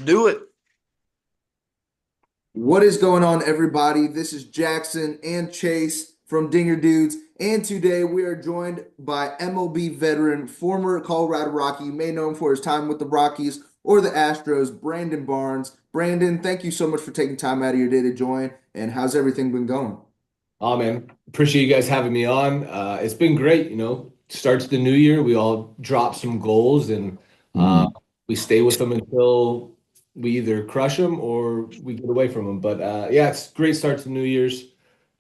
do it. What is going on, everybody? This is Jackson and Chase from Dinger Dudes, and today we are joined by MLB veteran, former Colorado Rocky. You may know him for his time with the Rockies or the Astros, Brandon Barnes. Brandon, thank you so much for taking time out of your day to join. And how's everything been going? Oh man, appreciate you guys having me on. It's been great, starts the new year. We all drop some goals and uh, Mm. we stay with them until we either crush them or we get away from them. But yeah, it's a great start to the New Year's.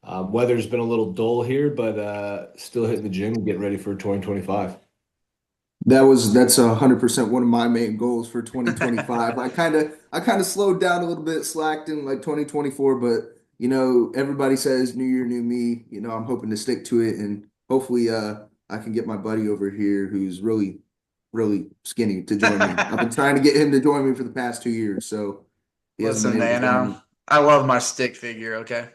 Weather's been a little dull here, but still hitting the gym and getting ready for 2025. That's 100% one of my main goals for 2025. I kind of slowed down a little bit, slacked in like 2024, but everybody says new year, new me. I'm hoping to stick to it and hopefully I can get my buddy over here who's really really skinny to join me. I've been trying to get him to join me for the past 2 years, so he hasn't been Listen, able to man, join me. I love my stick figure, okay?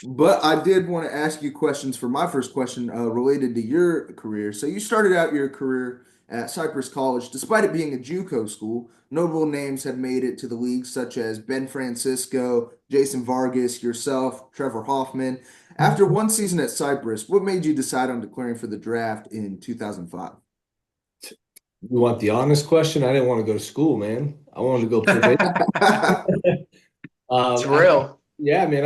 But I did want to ask you questions for my first question related to your career. So you started out your career at Cypress College, despite it being a JUCO school. Notable names have made it to the league, such as Ben Francisco, Jason Vargas, yourself, Trevor Hoffman. After one season at Cypress, what made you decide on declaring for the draft in 2005? You want the honest question? I didn't want to go to school, man. I wanted to go play baseball. It's After, real. yeah, man,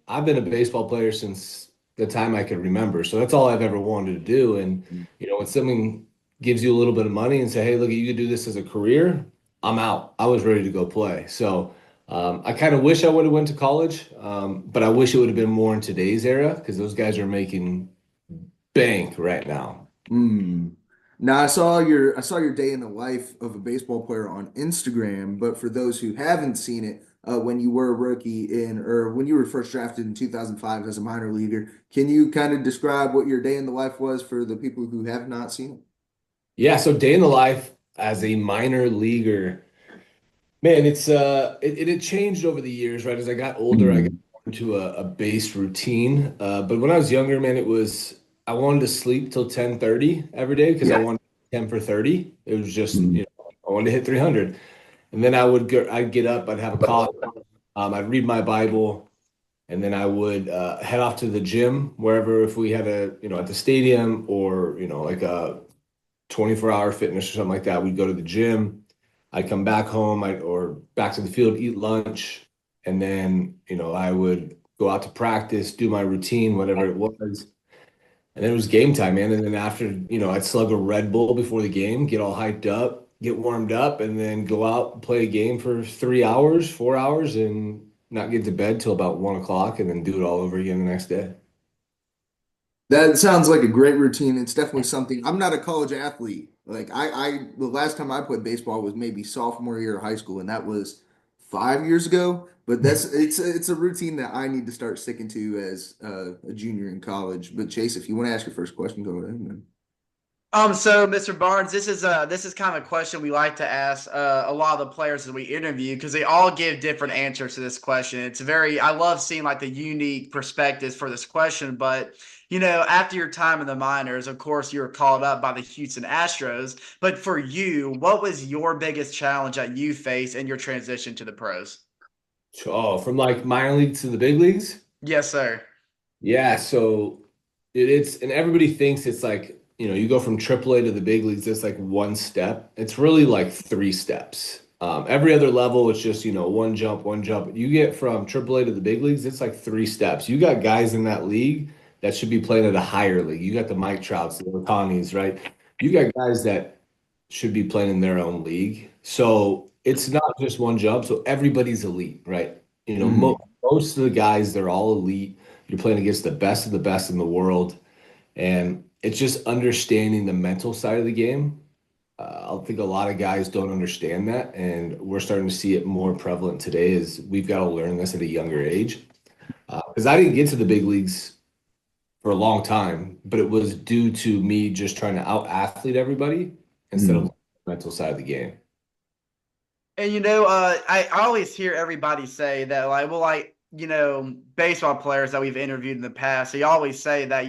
I've been a baseball player since the time I could remember. So that's all I've ever wanted to do. And when someone gives you a little bit of money and say, "Hey, look, you could do this as a career," I'm out. I was ready to go play. So I kind of wish I would have went to college, but I wish it would have been more in today's era because those guys are making bank right now. Mm. Now I saw your day in the life of a baseball player on Instagram, but for those who haven't seen it, when you were a rookie in or when you were first drafted in 2005 as a minor leaguer, can you kind of describe what your day in the life was for the people who have not seen it? Yeah, so day in the life as a minor leaguer. Man, it changed over the years, right? As I got older, I got Mm. into a base routine. But when I was younger, man, I wanted to sleep till 10:30 every day because I Yeah. wanted 10 for 30. It was just, Mm. I wanted to hit 300. And then I'd get up, I'd have a coffee, I'd read my Bible, and then I would head off to the gym wherever if we had at the stadium or, like a 24-hour fitness or something like that. We'd go to the gym. I'd come back home, or back to the field, eat lunch, and then, I would go out to practice, do my routine, whatever it was. And then it was game time, man. And then after, I'd slug a Red Bull before the game, get all hyped up, get warmed up, and then go out and play a game for 3 hours, 4 hours, and not get to bed till about 1 o'clock, and then do it all over again the next day. That sounds like a great routine. It's definitely something. I'm not a college athlete. Like the last time I played baseball was maybe sophomore year of high school, and that was 5 years ago. But it's a routine that I need to start sticking to as a junior in college. But Chase, if you want to ask your first question, go ahead, man. So Mr. Barnes, this is kind of a question we like to ask a lot of the players that we interview because they all give different answers to this question. I love seeing like the unique perspectives for this question. But after your time in the minors, of course, you were called up by the Houston Astros. But for you, what was your biggest challenge that you faced in your transition to the pros? Oh, from like minor leagues to the big leagues? Yes, sir. Yeah, so and everybody thinks it's like, you go from AAA to the big leagues, it's like one step. It's really like three steps. Every other level, it's just, one jump, one jump. You get from AAA to the big leagues, it's like three steps. You got guys in that league that should be playing at a higher league. You got the Mike Trouts, the Otanis, right? You got guys that should be playing in their own league. So it's not just one jump. So everybody's elite, right? Mhm. Most of the guys, they're all elite. You're playing against the best of the best in the world. And it's just understanding the mental side of the game. I think a lot of guys don't understand that. And we're starting to see it more prevalent today is we've got to learn this at a younger age. Because I didn't get to the big leagues for a long time, but it was due to me just trying to out athlete everybody instead of Mhm. the mental side of the game. And I always hear everybody say that, like, well, like, baseball players that we've interviewed in the past, they always say that,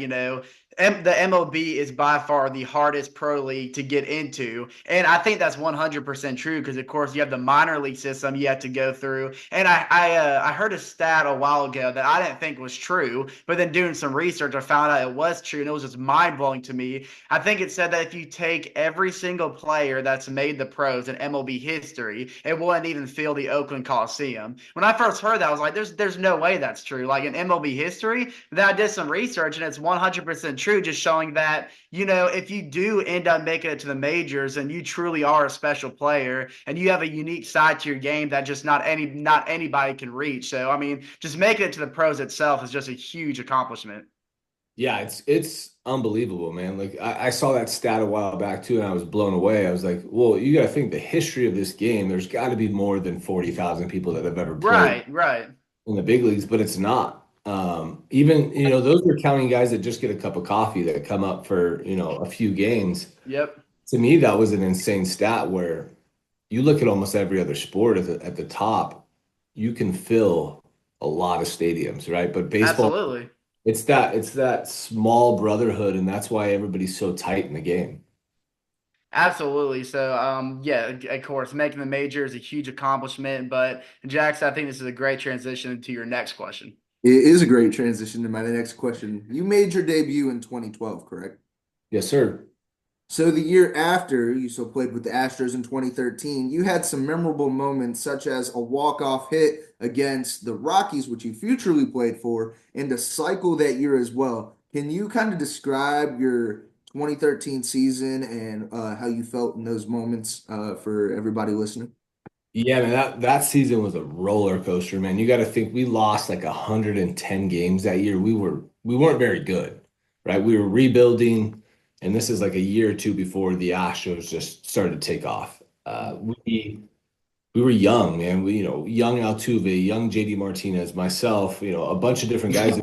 the MLB is by far the hardest pro league to get into. And I think that's 100% true because, of course, you have the minor league system you have to go through. And I heard a stat a while ago that I didn't think was true, but then doing some research, I found out it was true. And it was just mind blowing to me. I think it said that if you take every single player that's made the pros in MLB history, it wouldn't even fill the Oakland Coliseum. When I first heard that, I was like, there's no way that's true. Like in MLB history, then I did some research and it's 100% true, just showing that, if you do end up making it to the majors and you truly are a special player and you have a unique side to your game that just not anybody can reach. So, I mean, just making it to the pros itself is just a huge accomplishment. Yeah, it's unbelievable, man. Like I saw that stat a while back too, and I was blown away. I was like, well, you got to think the history of this game. There's got to be more than 40,000 people that have ever played Right, right. in the big leagues, but it's not. Even, those are counting guys that just get a cup of coffee that come up for, a few games. Yep. To me, that was an insane stat where you look at almost every other sport at the top, you can fill a lot of stadiums, right? But baseball, Absolutely. it's that small brotherhood, and that's why everybody's so tight in the game. Absolutely. So, yeah, of course, making the major is a huge accomplishment. But, Jackson, I think this is a great transition to your next question. It is a great transition to my next question. You made your debut in 2012, correct? Yes, sir. So the year after you still played with the Astros in 2013, you had some memorable moments such as a walk-off hit against the Rockies, which you futurely played for, and a cycle that year as well. Can you kind of describe your 2013 season and how you felt in those moments for everybody listening? Yeah, man, that season was a roller coaster, man. You got to think we lost like 110 games that year. We weren't very good, right? We were rebuilding, and this is like a year or two before the Astros just started to take off. We were young, man. Young Altuve, young JD Martinez, myself, a bunch of different guys.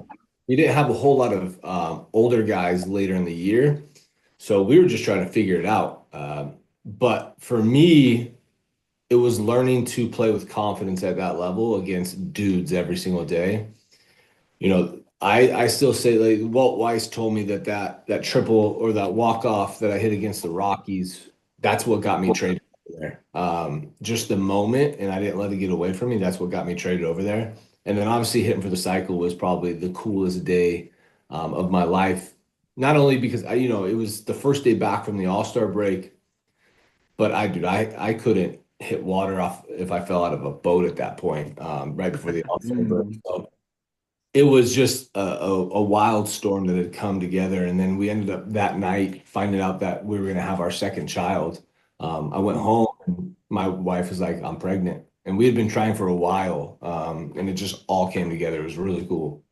We didn't have a whole lot of older guys later in the year, so we were just trying to figure it out. But for me, it was learning to play with confidence at that level against dudes every single day. I still say, like, Walt Weiss told me that triple or that walk off that I hit against the Rockies, that's what got me traded over there. Just the moment, and I didn't let it get away from me. That's what got me traded over there. And then obviously hitting for the cycle was probably the coolest day of my life. Not only because it was the first day back from the All-Star break, but I couldn't hit water off if I fell out of a boat at that point, right before the All-Star break. Mm. So it was just a wild storm that had come together. And then we ended up that night finding out that we were going to have our second child. I went home and my wife was like, I'm pregnant. And we had been trying for a while. And it just all came together. It was really cool.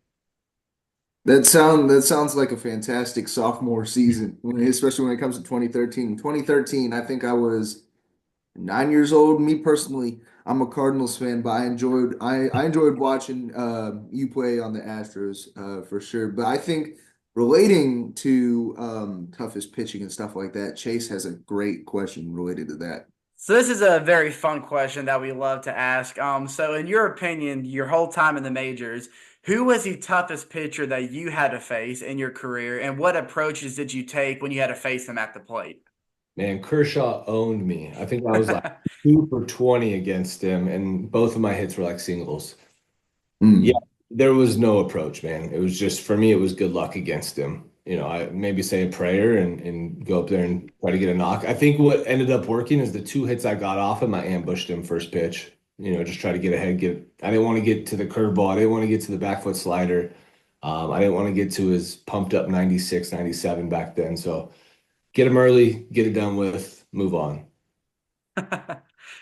That sounds like a fantastic sophomore season, especially when it comes to 2013. 2013, I think I was 9 years old. Me personally, I'm a Cardinals fan, but I enjoyed watching you play on the Astros for sure. But I think relating to toughest pitching and stuff like that, Chase has a great question related to that. So this is a very fun question that we love to ask. So in your opinion, your whole time in the majors, who was the toughest pitcher that you had to face in your career, and what approaches did you take when you had to face them at the plate? Man, Kershaw owned me. I think I was like 2 for 20 against him, and both of my hits were like singles. Yeah, Mm. there was no approach, man. It was just for me, it was good luck against him. I maybe say a prayer and go up there and try to get a knock. I think what ended up working is the two hits I got off him, I ambushed him first pitch. Just try to get ahead, I didn't want to get to the curveball. I didn't want to get to the back foot slider. I didn't want to get to his pumped up 96, 97 back then. So get him early, get it done with, move on.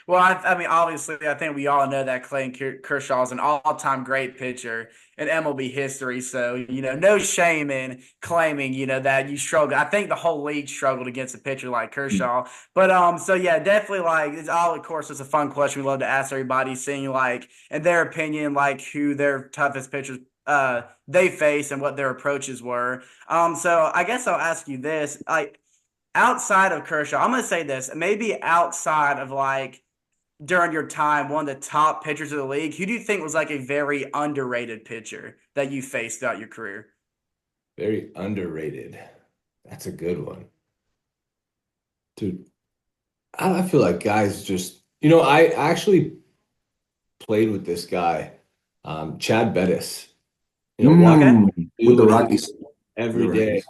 Well, I mean, obviously, I think we all know that Clayton Kershaw is an all-time great pitcher in MLB history. So, no shame in claiming, that you struggled. I think the whole league struggled against a pitcher like Kershaw. But so yeah, definitely like it's all. Of course, it's a fun question we love to ask everybody, seeing like in their opinion, like who their toughest pitchers they face and what their approaches were. So I guess I'll ask you this, like outside of Kershaw, I'm gonna say this, maybe outside of like during your time, one of the top pitchers of the league, who do you think was like a very underrated pitcher that you faced throughout your career? Very underrated. That's a good one. Dude, I feel like guys just, I actually played with this guy, Chad Bettis. Watch Okay. Mm, him with do the what he Rockies. With the every day.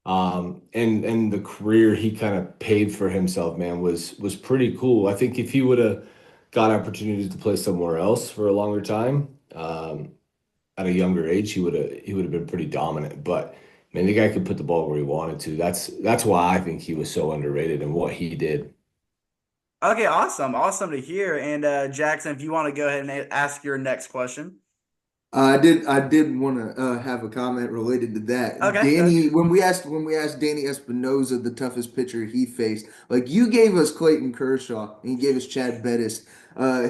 Rockies. And the career he kind of paved for himself, man, was pretty cool. I think if he would have got opportunities to play somewhere else for a longer time, at a younger age, he would have been pretty dominant. But man, the guy could put the ball where he wanted to. That's why I think he was so underrated and what he did. Okay, awesome. Awesome to hear. And Jackson, if you want to go ahead and ask your next question. I did want to have a comment related to that. Okay, good. Danny, when we asked Danny Espinosa the toughest pitcher he faced, like you gave us Clayton Kershaw and you gave us Chad Bettis.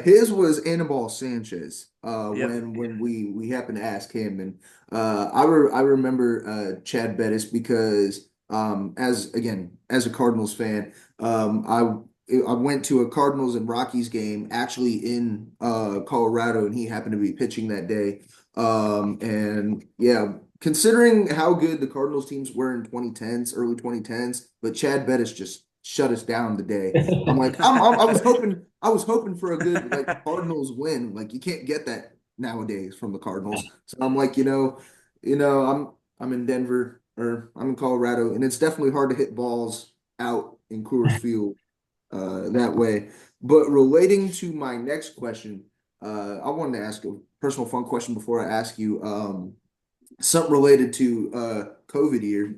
His was Anibal Sanchez. Yep. When we happened to ask him, and I remember Chad Bettis because as a Cardinals fan, I went to a Cardinals and Rockies game actually in Colorado, and he happened to be pitching that day. And yeah, considering how good the Cardinals teams were in 2010s, early 2010s, but Chad Bettis just shut us down today. I'm like, I was hoping for a good like Cardinals win. Like you can't get that nowadays from the Cardinals. So I'm like, I'm in Denver or I'm in Colorado, and it's definitely hard to hit balls out in Coors Field that way. But relating to my next question, I wanted to ask a personal fun question before I ask you something related to COVID year.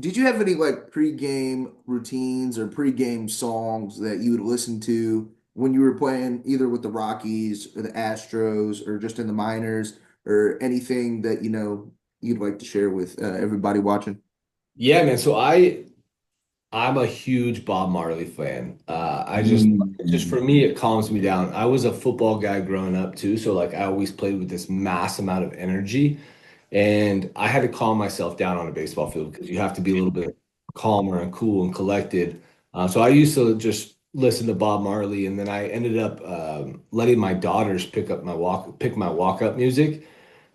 Did you have any like pregame routines or pregame songs that you would listen to when you were playing either with the Rockies or the Astros or just in the minors or anything that you'd like to share with everybody watching? Yeah, man. So I'm a huge Bob Marley fan. I just Mm. for me, it calms me down. I was a football guy growing up too, so like I always played with this mass amount of energy, and I had to calm myself down on a baseball field because you have to be a little bit calmer and cool and collected. So I used to just listen to Bob Marley, and then I ended up letting my daughters pick my walk up music.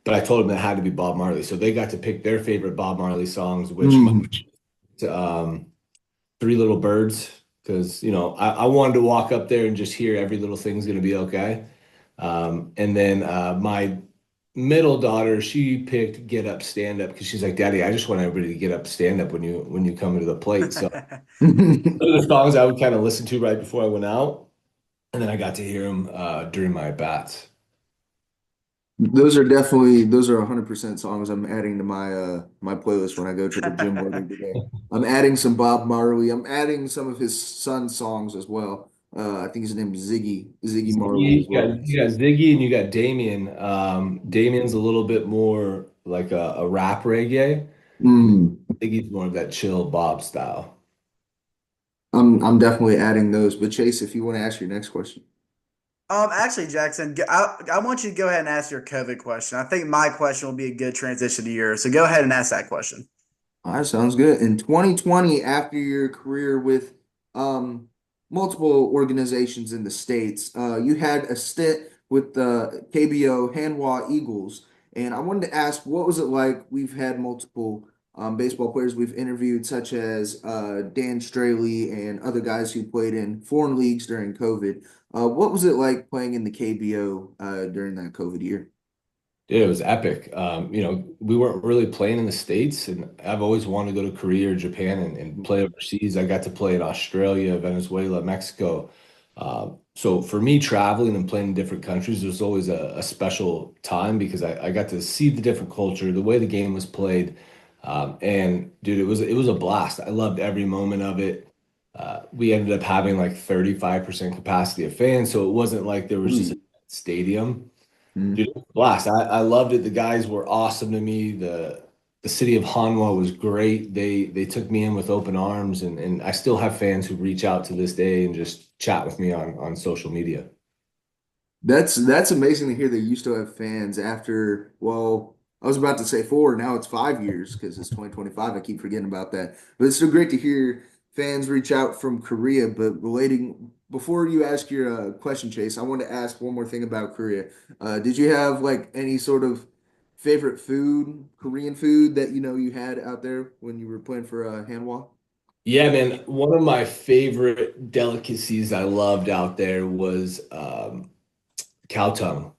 But I told them it had to be Bob Marley, so they got to pick their favorite Bob Marley songs, which Mm. um, Three Little Birds, because I wanted to walk up there and just hear every little thing's gonna be okay. And then my middle daughter, she picked Get Up, Stand Up because she's like, Daddy, I just want everybody to get up, stand up when you come to the plate. So those are the songs I would kind of listen to right before I went out, and then I got to hear them during my bats. Those are 100% songs I'm adding to my playlist when I go to the gym later today. I'm adding some Bob Marley. I'm adding some of his son's songs as well. I think his name is Ziggy Marley You as well. got, you got Ziggy and you got Damien. Damien's a little bit more like a rap reggae. Mm. Ziggy's more of that chill Bob style. I'm definitely adding those. But Chase, if you want to ask your next question. Actually, Jackson, I want you to go ahead and ask your COVID question. I think my question will be a good transition to yours. So go ahead and ask that question. All right, sounds good. In 2020, after your career with um, multiple organizations in the States, you had a stint with the KBO Hanwha Eagles. And I wanted to ask, what was it like? We've had multiple baseball players we've interviewed, such as Dan Straley and other guys who played in foreign leagues during COVID. What was it like playing in the KBO during that COVID year? Yeah, it was epic. We weren't really playing in the States, and I've always wanted to go to Korea or Japan and play overseas. I got to play in Australia, Venezuela, Mexico. So for me, traveling and playing in different countries was always a special time because I got to see the different culture, the way the game was played. And dude, it was a blast. I loved every moment of it. We ended up having like 35% capacity of fans, so it wasn't like there was just a Mm. stadium. Mm. Dude, it was a blast. I loved it. The guys were awesome to me. The city of Hanwha was great. They took me in with open arms, and I still have fans who reach out to this day and just chat with me on social media. That's amazing to hear that you still have fans after, well, I was about to say 4, now it's 5 years because it's 2025. I keep forgetting about that. But it's still great to hear fans reach out from Korea. But relating, before you ask your question, Chase, I want to ask one more thing about Korea. Did you have like any sort of favorite food, Korean food that you had out there when you were playing for Hanwha? Yeah, man. One of my favorite delicacies I loved out there was cow tongue.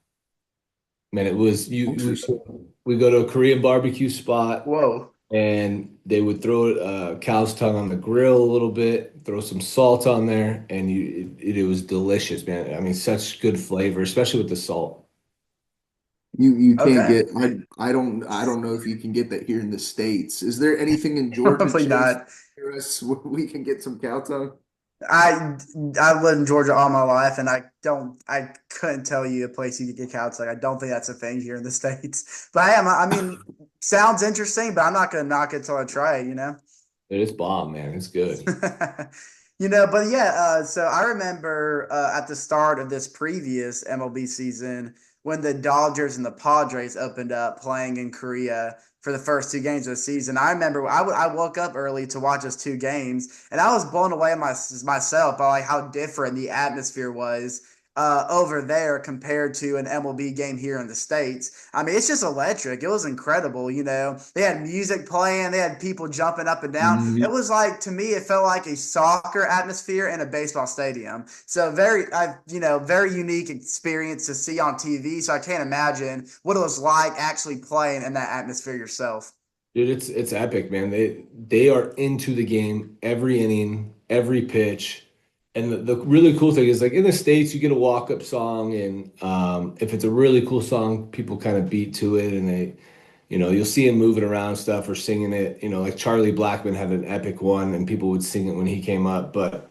Man, it was Interesting. we go to a Korean barbecue spot Whoa. and they would throw cow's tongue on the grill a little bit, throw some salt on there, and it was delicious, man. I mean, such good flavor, especially with the salt. You can't Okay. get I don't know if you can get that here in the States. Is there anything in Georgia, Probably Chase, not. near us where we can get some cow tongue? I I've lived in Georgia all my life, and I couldn't tell you a place you could get couch. Like I don't think that's a thing here in the States. But I mean, sounds interesting, but I'm not gonna knock it till I try it. It is bomb, man. It's good. But yeah, so I remember at the start of this previous MLB season when the Dodgers and the Padres opened up playing in Korea for the first two games of the season. I remember I woke up early to watch those two games, and I was blown away myself by like how different the atmosphere was over there compared to an MLB game here in the States. I mean, it's just electric. It was incredible. They had music playing, they had people jumping up and down. It Mhm. was like, to me, it felt like a soccer atmosphere in a baseball stadium. So very unique experience to see on TV. So I can't imagine what it was like actually playing in that atmosphere yourself. Dude, it's epic, man. They are into the game every inning, every pitch. And the really cool thing is like in the States, you get a walk-up song, and if it's a really cool song, people kind of beat to it and you'll see him moving around stuff or singing it. Like Charlie Blackmon had an epic one and people would sing it when he came up. But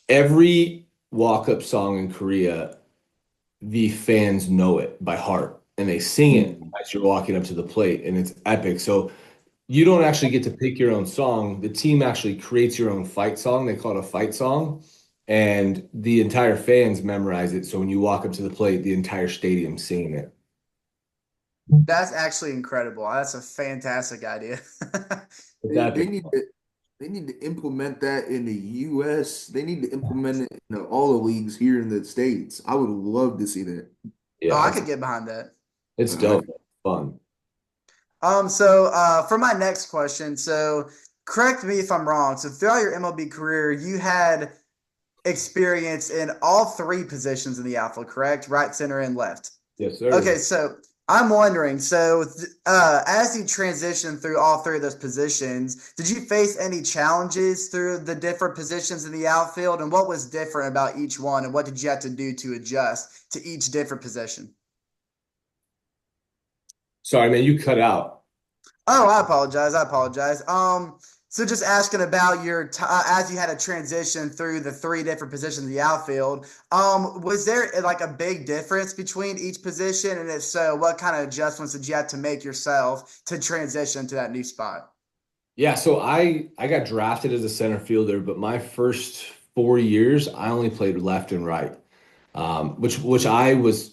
every walk-up song in Korea, the fans know it by heart and they sing it Mhm. as you're walking up to the plate, and it's epic. So you don't actually get to pick your own song. The team actually creates your own fight song. They call it a fight song. And the entire fans memorize it. So when you walk up to the plate, the entire stadium's singing it. That's actually incredible. That's a fantastic idea. It's They epic. need to implement that in the US. They need to implement it in all the leagues here in the States. I would love to see that. Oh, Yeah, I it's could get behind that. it's I, dope. Fun. So for my next question, so correct me if I'm wrong. So throughout your MLB career, you had experience in all three positions in the outfield, correct? Right, center, and left. Yes, Okay, sir. so I'm wondering, so as you transition through all three of those positions, did you face any challenges through the different positions in the outfield, and what was different about each one, and what did you have to do to adjust to each different position? Sorry, man, you cut out. Oh, I apologize. I apologize. So just asking about your as you had to transition through the three different positions in the outfield. Was there like a big difference between each position, and if so, what kind of adjustments did you have to make yourself to transition to that new spot? Yeah, so I got drafted as a center fielder, but my first 4 years I only played left and right, which I was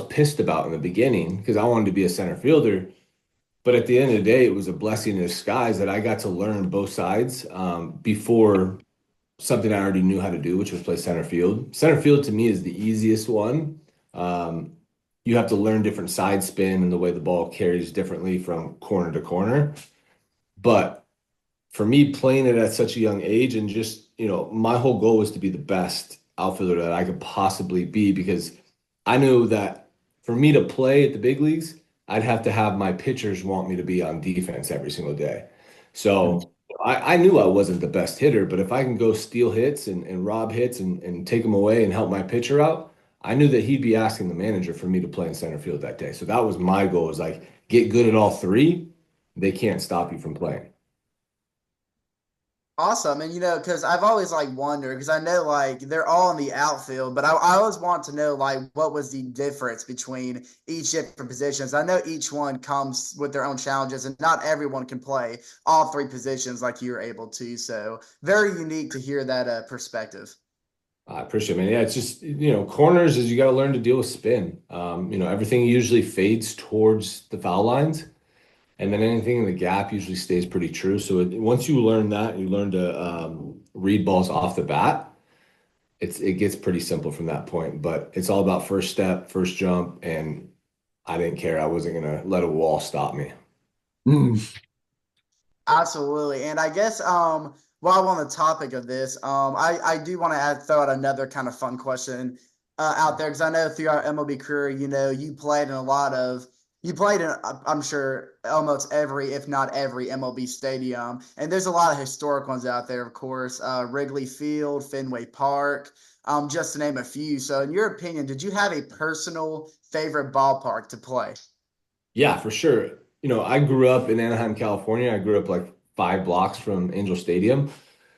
pissed about in the beginning because I wanted to be a center fielder. But at the end of the day, it was a blessing in disguise that I got to learn both sides before something I already knew how to do, which was play center field. Center field to me is the easiest one. Um, you have to learn different side spin and the way the ball carries differently from corner to corner. But for me, playing it at such a young age and just, my whole goal was to be the best outfielder that I could possibly be because I knew that for me to play at the big leagues, I'd have to have my pitchers want me to be on defense every single day. So I knew I wasn't the best hitter, but if I can go steal hits and rob hits and take them away and help my pitcher out, I knew that he'd be asking the manager for me to play in center field that day. So that was my goal, is like get good at all three. They can't stop you from playing. Awesome. And because I've always like wondered, because I know like they're all in the outfield, but I always want to know like what was the difference between each different positions. I know each one comes with their own challenges, and not everyone can play all three positions like you're able to. So very unique to hear that perspective. I appreciate it, man. Yeah, it's just, corners is you got to learn to deal with spin. Everything usually fades towards the foul lines, and then anything in the gap usually stays pretty true. So once you learn that, you learn to read balls off the bat. It gets pretty simple from that point. But it's all about first step, first jump, and I didn't care. I wasn't gonna let a wall stop me. Mm. Absolutely. And I guess while I'm on the topic of this, I do want to throw out another kind of fun question out there because I know throughout MLB career, you played in you played in I'm sure almost every, if not every MLB stadium, and there's a lot of historic ones out there, of course, Wrigley Field, Fenway Park, just to name a few. So, in your opinion, did you have a personal favorite ballpark to play? Yeah, for sure. I grew up in Anaheim, California. I grew up like 5 blocks from Angel Stadium.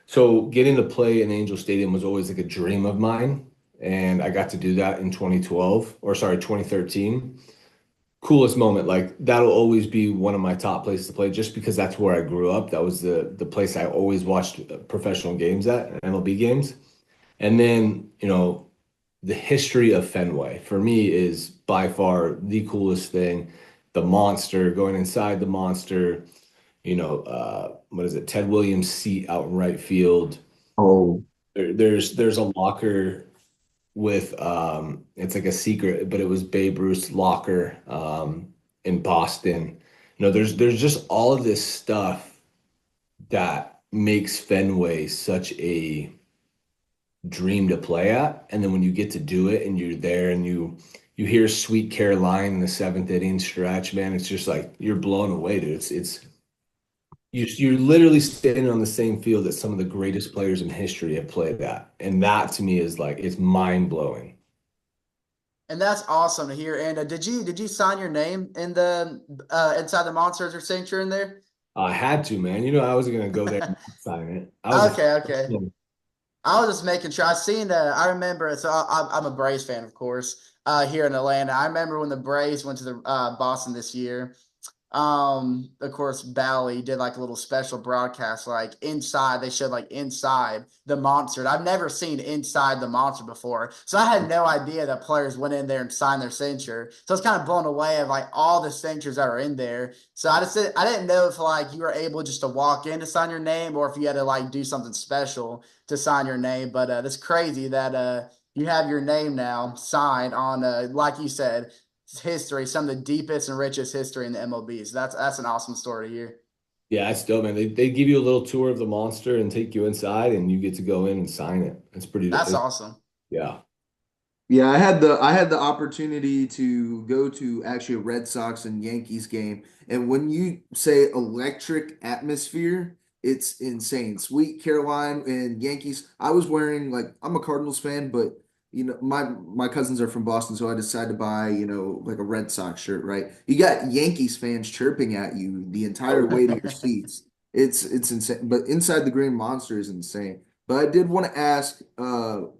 So getting to play in Angel Stadium was always like a dream of mine. And I got to do that in 2012, or sorry, 2013. Coolest moment. Like that'll always be one of my top places to play just because that's where I grew up. That was the place I always watched professional games at, MLB games. And then, the history of Fenway for me is by far the coolest thing. The monster, going inside the monster, what is it? Ted Williams' seat out in right field. Oh, There's a locker with it's like a secret, but it was Babe Ruth's locker in Boston. There's just all of this stuff that makes Fenway such a dream to play at. And then when you get to do it and you're there and you hear Sweet Caroline in the seventh inning stretch, man, it's just like you're blown away, dude. It's you're literally standing on the same field that some of the greatest players in history have played at. And that to me is like it's mind blowing. And that's awesome to hear. And did you sign your name in the inside the Monsters or Sanctuary in there? I had to, man. I wasn't gonna go there and sign it. I was a Okay, okay. fan. I was just making sure. I seen. I remember. So I'm a Braves fan, of course. Here in Atlanta, I remember when the Braves went to the Boston this year. Of course, Bally did like a little special broadcast, like inside. They showed like inside the monster. I've never seen inside the monster before, so I had no idea that players went in there and signed their signature. So I was kind of blown away of like all the signatures that were in there. So I didn't know if like you were able just to walk in to sign your name or if you had to like do something special to sign your name. But it's crazy that you have your name now signed on like you said history, some of the deepest and richest history in the MLB. So that's an awesome story to hear. Yeah, it's dope, man. They give you a little tour of the monster and take you inside, and you get to go in and sign it. That's awesome. Yeah. yeah, I had the opportunity to go to actually a Red Sox and Yankees game, and when you say electric atmosphere, it's insane. Sweet Caroline and Yankees. I was wearing like I'm a Cardinals fan, but my cousins are from Boston, so I decided to buy like a Red Sox shirt. Right? You got Yankees fans chirping at you the entire way to your seats. It's insane, but inside the Green Monster is insane. But I did want to ask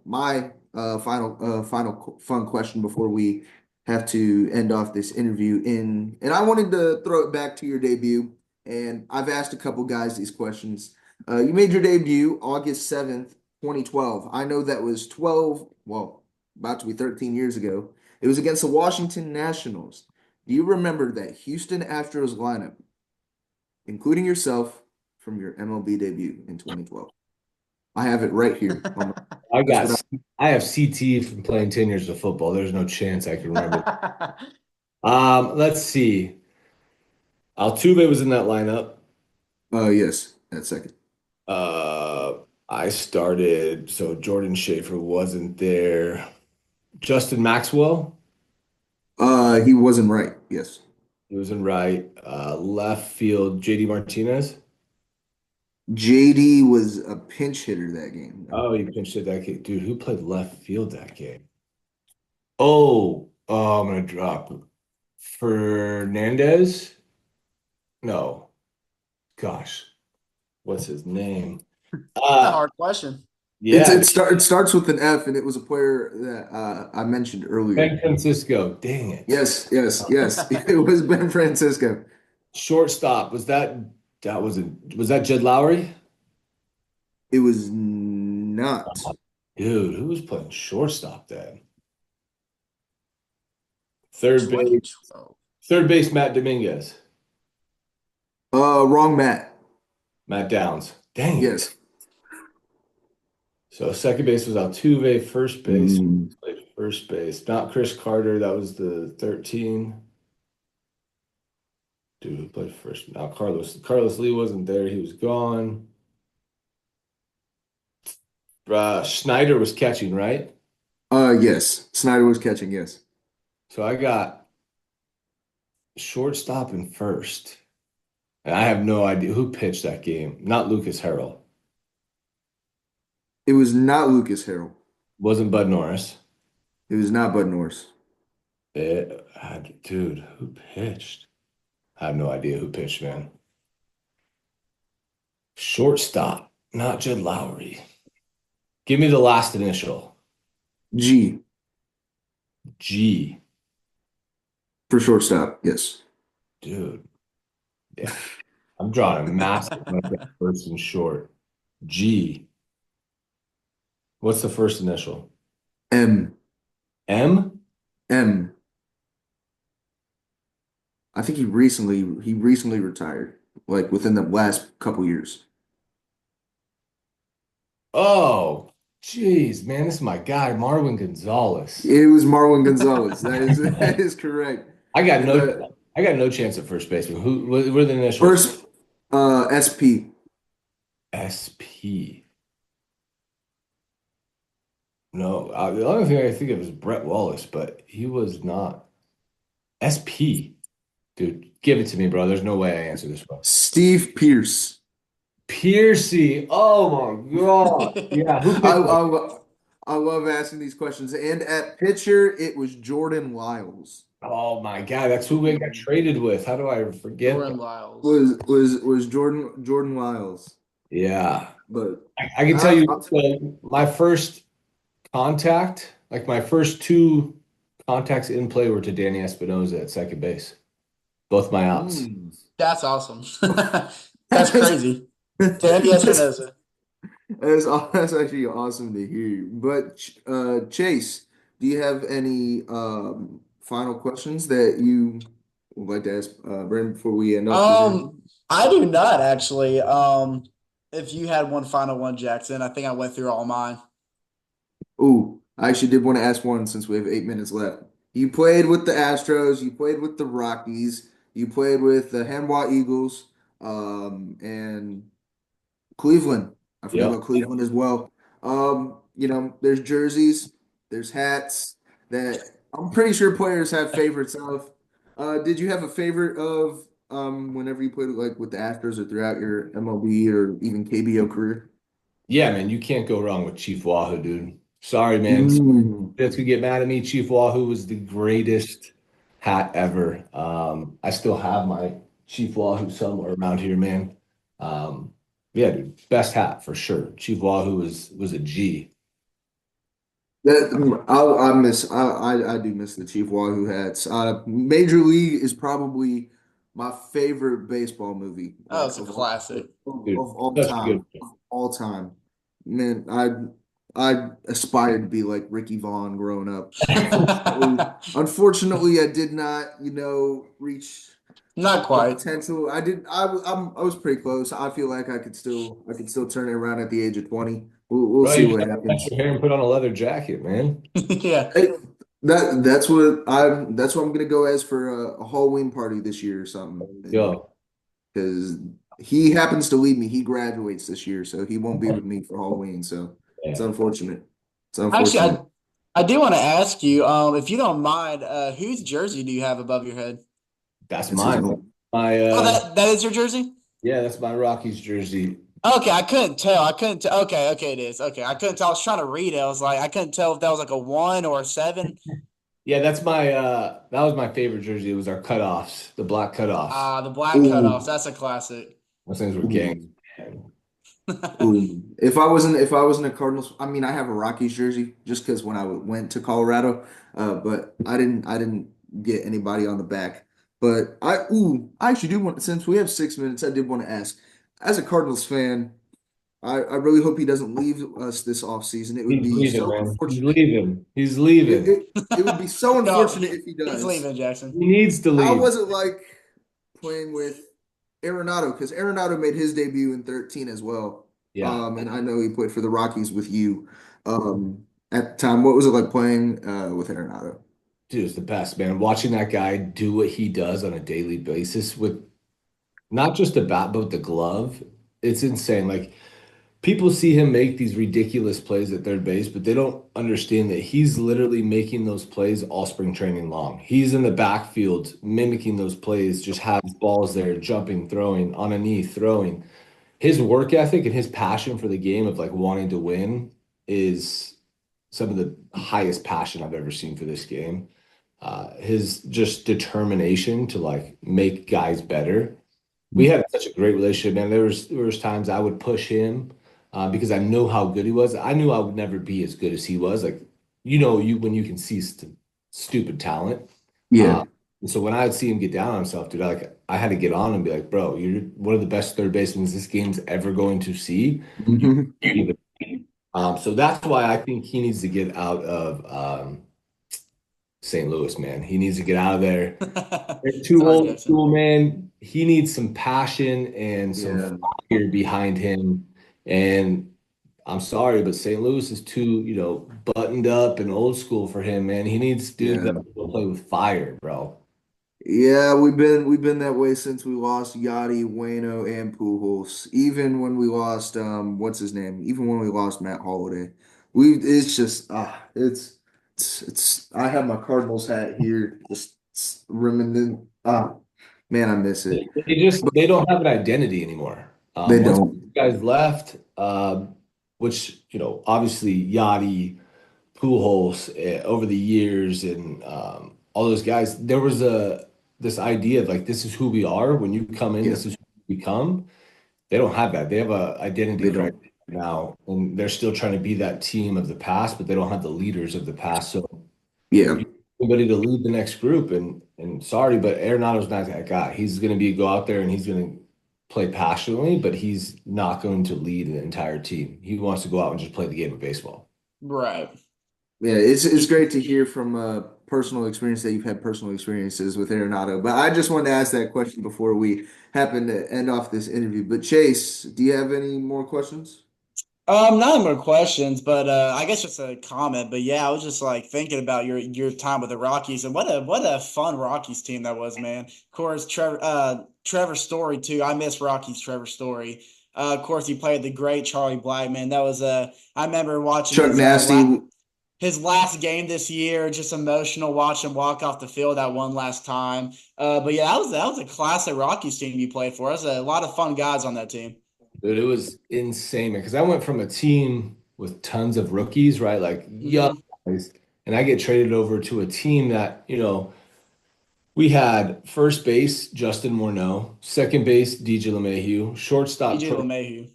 my final fun question before we have to end off this interview. And I wanted to throw it back to your debut. And I've asked a couple guys these questions. You made your debut August 7th, 2012. I know that was 12, well, about to be 13 years ago. It was against the Washington Nationals. Do you remember that Houston Astros lineup, including yourself, from your MLB debut in 2012? I have it right here. I That's got what I have CT from playing 10 years of football. There's no chance I can remember. Let's see. Altuve was in that lineup. Yes, that second. Uh, I started, so Jordan Schaefer wasn't there. Justin Maxwell, He wasn't right. Yes. he was in right. Left field, JD Martinez. JD was a pinch hitter that game, though. Oh, he pinched it that game. Dude, who played left field that game? Oh, I'm gonna drop Fernandez. No, gosh, what's his name? It's a Uh, hard question. yeah, It starts with an F, and it was a player that I mentioned earlier. San Francisco. Dang it. Yes, yes, yes. It was Ben Francisco. Shortstop. Was that Jed Lowry? It was not. Dude, who was playing shortstop then? Third base, 2012. third base, Matt Dominguez. Wrong Matt. Matt Downs. Dang it. Yes. So second base was Altuve, first base, Mm. played first base. Not Chris Carter, that was the 13. dude who played first. Now Carlos Lee wasn't there. He was gone. Schneider was catching, right? Yes. Snyder was catching, yes. So I got shortstop and first. And I have no idea who pitched that game. Not Lucas Harrell. It was not Lucas Harrell. Wasn't Bud Norris. It was not Bud Norris. Dude, who pitched? I have no idea who pitched, man. Shortstop, not Jed Lowry. Give me the last initial. G G. for shortstop, yes. Dude. Yeah. I'm drawing a massive first and short. G. What's the first initial? M. M? M. I think he recently retired, like within the last couple years. Oh, jeez, man. This is my guy, Marwin Gonzalez. It was Marwin Gonzalez. That is correct. I got And no I got no chance at first baseman. What were the initials? first SP. SP. No, the only thing I think of is Brett Wallace, but he was not. SP. Dude, give it to me, bro. There's no way I answer this one. Steve Pierce. Piercy. Oh my God. Yeah, who I, picked that? I love asking these questions. And at pitcher, it was Jordan Lyles. Oh my God, that's who we got traded with. How do I forget Jordan that? Lyles. Was Jordan Lyles. Yeah. But I can tell I, you I, my first contact, like my first two contacts in play were to Danny Espinosa at second base. Both my outs. That's awesome. That's That is, crazy. Danny Espinosa. that's actually awesome to hear. But Chase, do you have any final questions that you would like to ask Brandon before we end off this interview? I do not actually. If you had one final one, Jackson, I think I went through all mine. Ooh, I actually did want to ask one since we have 8 minutes left. You played with the Astros, you played with the Rockies, you played with the Hanwha Eagles, and Cleveland. I forgot Yep. about Cleveland as well. There's jerseys, there's hats that I'm pretty sure players have favorites of. Did you have a favorite of whenever you played like with the Astros or throughout your MLB or even KBO career? Yeah, man, you can't go wrong with Chief Wahoo, dude. Sorry, man. Mm. That's gonna get mad at me. Chief Wahoo was the greatest hat ever. I still have my Chief Wahoo somewhere around here, man. Yeah, dude, best hat for sure. Chief Wahoo was a G. I do miss the Chief Wahoo hats. Major League is probably my favorite baseball movie, Oh, like it's a classic. Dude, of all such a time, good of all time. Man, I aspired to be like Ricky Vaughn growing up. Unfortunately, I did not, reach Not the quite. potential. I did. I was pretty close. I feel like I could still turn it around at the age of 20. We'll bro. see You what should cut happens. your hair and put on a leather jacket, man. Yeah. Hey, that's what I'm gonna go as for a Halloween party this year or something. Yo. Because he happens to leave me. He graduates this year, so he won't be with me for Halloween. So it's Yeah. unfortunate. It's Actually, unfortunate. I do want to ask you, if you don't mind, whose jersey do you have above your head? That's It's his mine. own. My Oh, that is your jersey? yeah, that's my Rockies jersey. Okay, I couldn't tell. I couldn't tell. Okay, okay, it is. Okay, I couldn't tell. I was trying to read it. I was like, I couldn't tell if that was like a one or a seven. Yeah, that's my that was my favorite jersey. It was our cutoffs, the black cutoffs. The black cutoffs. Ooh, That's a classic. Those things were gangs. ooh, ooh. If I wasn't a Cardinals, I mean, I have a Rockies jersey just because when I went to Colorado, but I didn't get anybody on the back. But I actually do want, since we have 6 minutes, I did want to ask, as a Cardinals fan. I really hope he doesn't leave us this offseason. It would He's be leaving, so man. He's unfortunate. leaving. He's It, leaving. it, it would be so No, unfortunate if he he's does. leaving, Jackson. He needs to How leave. was it like playing with Arenado? Because Arenado made his debut in 13 as well. Yeah. And I know he played for the Rockies with you at the time. What was it like playing with Arenado? Dude, it's the best, man. Watching that guy do what he does on a daily basis with not just the bat, but the glove. It's insane. Like people see him make these ridiculous plays at third base, but they don't understand that he's literally making those plays all spring training long. He's in the backfield mimicking those plays, just has balls there, jumping, throwing, on a knee, throwing. His work ethic and his passion for the game of like wanting to win is some of the highest passion I've ever seen for this game. His just determination to like make guys better. We had such a great relationship, man. There was times I would push him because I know how good he was. I knew I would never be as good as he was. Like, you when you can see stupid talent. Yeah. Uh, and so when I would see him get down on himself, dude, I had to get on and be like, bro, you're one of the best third basemen this game's ever going to see. You Mhm. so that's why I think he needs to get out of St. Louis, man. He needs to get out of there. They're too Sorry, old Jackson. school, man. He needs some passion and some Yeah. fire behind him. And I'm sorry, but St. Louis is too, buttoned up and old school for him, man. He needs dudes Yeah. that will play with fire, bro. Yeah, we've been that way since we lost Yachty, Wayno, and Pujols. Even when we lost what's his name? Even when we lost Matt Holliday. It's just it's I have my Cardinals hat here, just reminiscent. Man, I miss it. But They don't have an identity anymore. they Once don't. these guys left, which, obviously Yachty, Pujols over the years and all those guys, there was this idea of like this is who we are. When you come in, Yeah, this is who you become. They don't have that. They have a identity they crisis don't. now, and they're still trying to be that team of the past, but they don't have the leaders of the past. So Yeah. you need somebody to lead the next group. And sorry, but Arenado's not that guy. He's going to go out there and he's going to play passionately, but he's not going to lead an entire team. He wants to go out and just play the game of baseball. Right. Yeah, it's great to hear from personal experience that you've had personal experiences with Arenado. But I just wanted to ask that question before we happen to end off this interview. But Chase, do you have any more questions? Not more questions, but I guess just a comment. But yeah, I was just like thinking about your time with the Rockies and what a fun Rockies team that was, man. Of course, Trevor Story too. I miss Rockies Trevor Story. Of course, he played the great Charlie Blackmon. That was I remember watching Chuck Nasty. his last game this year. Just emotional watching him walk off the field that one last time. But yeah, that was a classic Rockies team you played for. There's a lot of fun guys on that team. Dude, it was insane, man. Because I went from a team with tons of rookies, right? Like young Hmm. guys, and I get traded over to a team that, we had first base, Justin Morneau, second base, DJ LeMahieu, shortstop, DJ LeMahieu.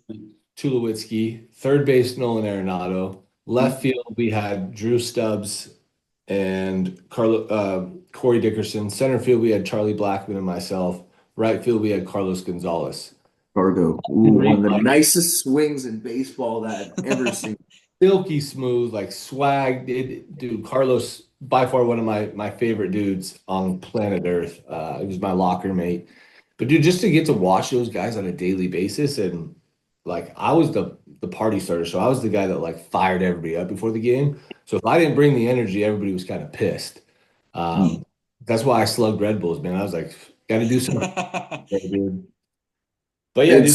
Tulowitzki, third base, Nolan Arenado, left field, we had Drew Stubbs and Corey Dickerson. Center field, we had Charlie Blackmon and myself. Right field, we had Carlos Gonzalez. Cargo. Ooh, one of the nicest swings in baseball that I've ever seen. Silky smooth, like swag. Dude, Carlos, by far one of my favorite dudes on planet Earth. He was my locker mate. But dude, just to get to watch those guys on a daily basis and like I was the party starter, so I was the guy that like fired everybody up before the game. So if I didn't bring the energy, everybody was kind of pissed. Um, that's why I slugged Red Bulls, man. I was like, got to do something, dude. But yeah, dude,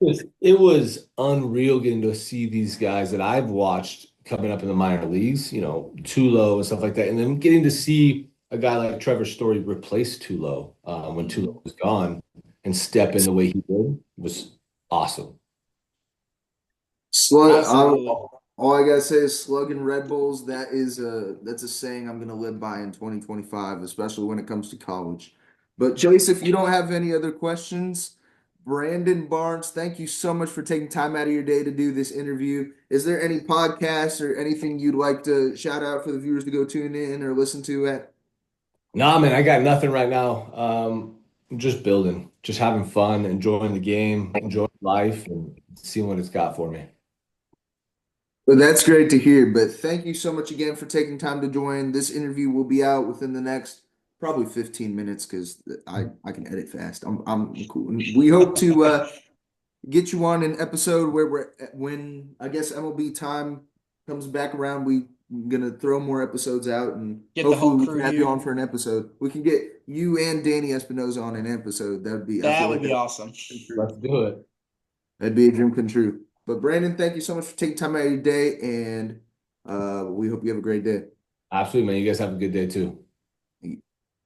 It's it was unreal getting to see these guys that I've watched coming up in the minor leagues, Tulo and stuff like that, and then getting to see a guy like Trevor Story replace Tulo when Tulo was gone and step in the way he did was awesome. slug. Absolutely. All I gotta say is slugging Red Bulls. That's a saying I'm gonna live by in 2025, especially when it comes to college. But Chase, if you don't have any other questions, Brandon Barnes, thank you so much for taking time out of your day to do this interview. Is there any podcasts or anything you'd like to shout out for the viewers to go tune in or listen to at? Nah, man, I got nothing right now. I'm just building, just having fun, enjoying the game, enjoying life, and seeing what it's got for me. Well, that's great to hear. But thank you so much again for taking time to join. This interview will be out within the next probably 15 minutes because I can edit fast. I'm cool. And we hope to get you on an episode where when I guess MLB time comes back around, we gonna throw more episodes out, and Get the hopefully whole we crew can have you here. on for an episode. We can get you and Danny Espinosa on an episode. That would be I That feel would like be awesome. Let's do it. that'd be a dream come true. But Brandon, thank you so much for taking time out of your day, and we hope you have a great day. Absolutely, man. You guys have a good day too.